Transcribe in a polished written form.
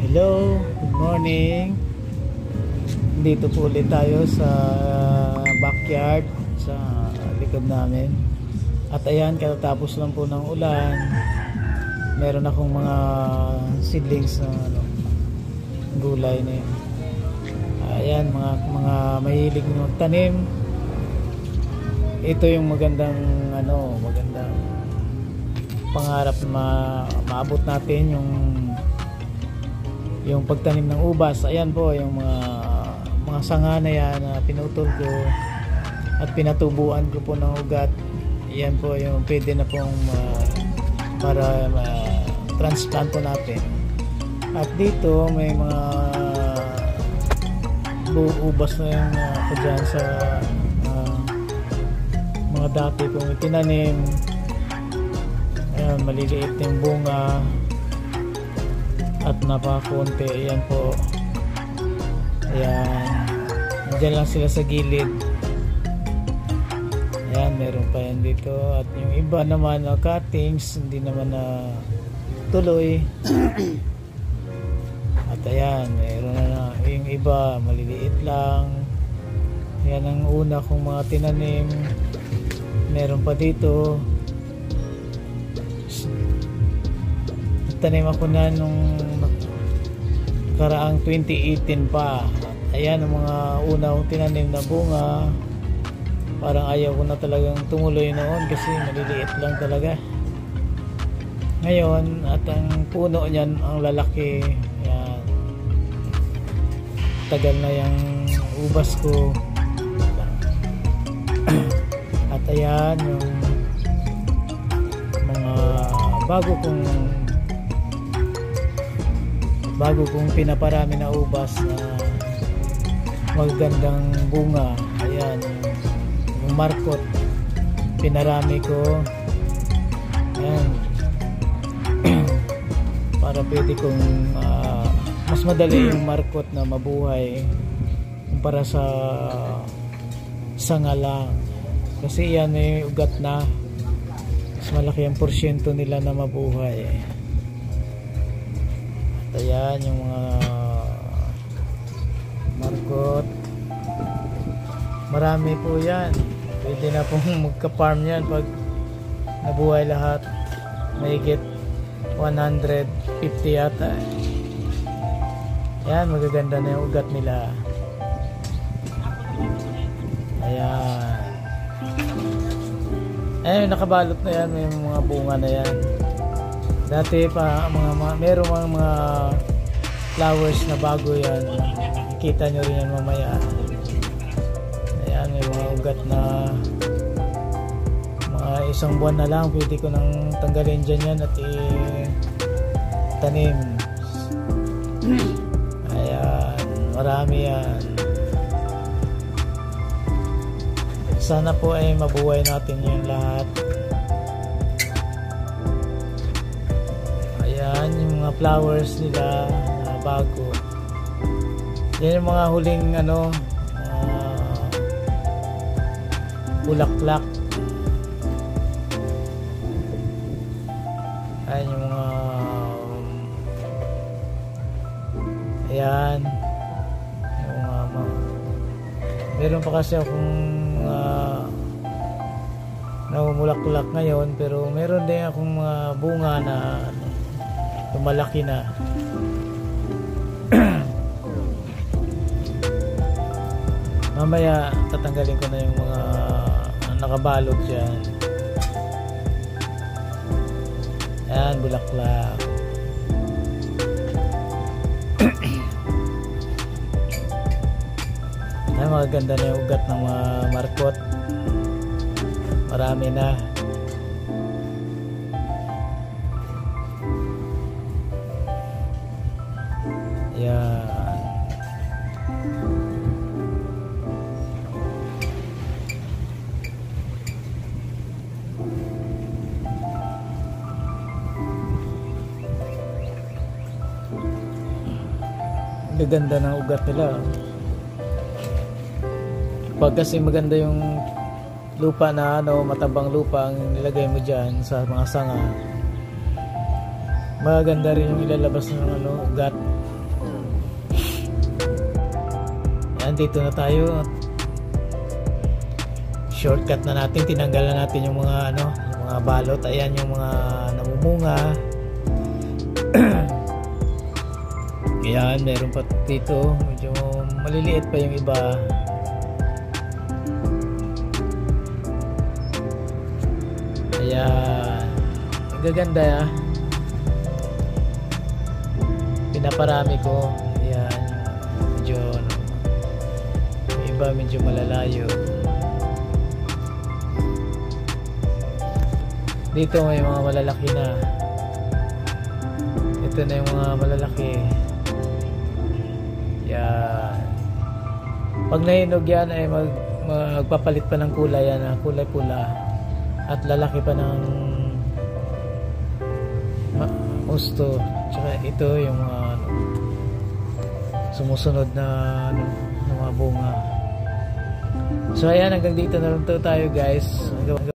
Hello, good morning. Dito po ulit tayo sa backyard sa likod namin. At ayan, katatapos lang po ng ulan. Meron akong mga seedlings na gulay na yun. Ayan, mga mahilig na magtanim. Ito yung magandang pangarap na maabot natin, yung pagtanim ng ubas. Ayan po yung mga sanga na yan na pinutol ko at pinatubuan ko po ng ugat. Ayan po yung pwede na pong para transplant po natin. At dito may mga ubas na yung ako dyan sa mga dati kong itinanim. Ayan, maliliit yung bunga at napakakunti. Ayan po, ayan, dyan lang sila sa gilid. Ayan, meron pa yan dito. At yung iba naman na cuttings hindi naman na tuloy. At ayan, meron na yung iba maliliit lang. Ayan ang una kong mga tinanim. Meron pa dito. Tanim ako na nung karaang 2018 pa. Ayan ang mga una kong tinanim na bunga. Parang ayaw ko na talagang tumuloy noon kasi maliliit lang talaga. Ngayon, at ang puno niyan ang lalaki. Ayan, tagal na yung ubas ko. At ayan yung mga bago kong pinaparami na ubas na magandang bunga. Ayan yung markot, pinarami ko. Ayan para pwede kong mas madali yung markot na mabuhay kumpara sa sanga lang, kasi yan may ugat na, mas malaki ang porsyento nila na mabuhay. At ayan yung mga markot, marami po yan. Pwede na pong magka-farm yan pag nabuhay lahat. Mahigit 150 yata. Ayan, magaganda na yung ugat nila. Ayan. Ayun, nakabalot na yan. May mga bunga na yan. Dati pa merong mga flowers na bago yan. Kita nyo rin yan mamaya. Ayan, may mga ugat na mga isang buwan na lang pwede ko nang tanggalin dyan yan at tanim. Ayan, marami yan. Sana po ay mabuhay natin yung lahat. Ayan yung mga flowers nila na bago. Yan yung mga huling bulaklak. Ayan yung mga ayan yung meron pa kasi akong namumulaklak ngayon, pero meron din akong mga bunga na lumalaki na. Mamaya tatanggalin ko na yung mga nakabalot dyan. Ayan, bulaklak. Ayan, magaganda na yung ugat ng mga markot. Marami na. Ayan. Gaganda ng ugat nila. Pag kasi maganda yung lupa na matabang lupa ang nilagay mo dyan sa mga sanga, maganda rin yung ilalabas ng ugat. Andito na tayo. Shortcut na natin, tinanggal na natin yung mga yung mga balot. Ayan yung mga namumunga. Ayan, meron pa dito, medyo maliliit pa yung iba. Ayan, gaganda. Pinaparami ko. Ayan, medyo yung iba medyo malalayo. Dito may mga malalaki na. Ito na yung mga malalaki. Yan. Pag nahinog yan ay magpapalit pa ng kulay yan, kulay pula. At lalaki pa ng gusto. Tsaka ito yung sumusunod na mga bunga. So ayan, hanggang dito na lang tayo guys.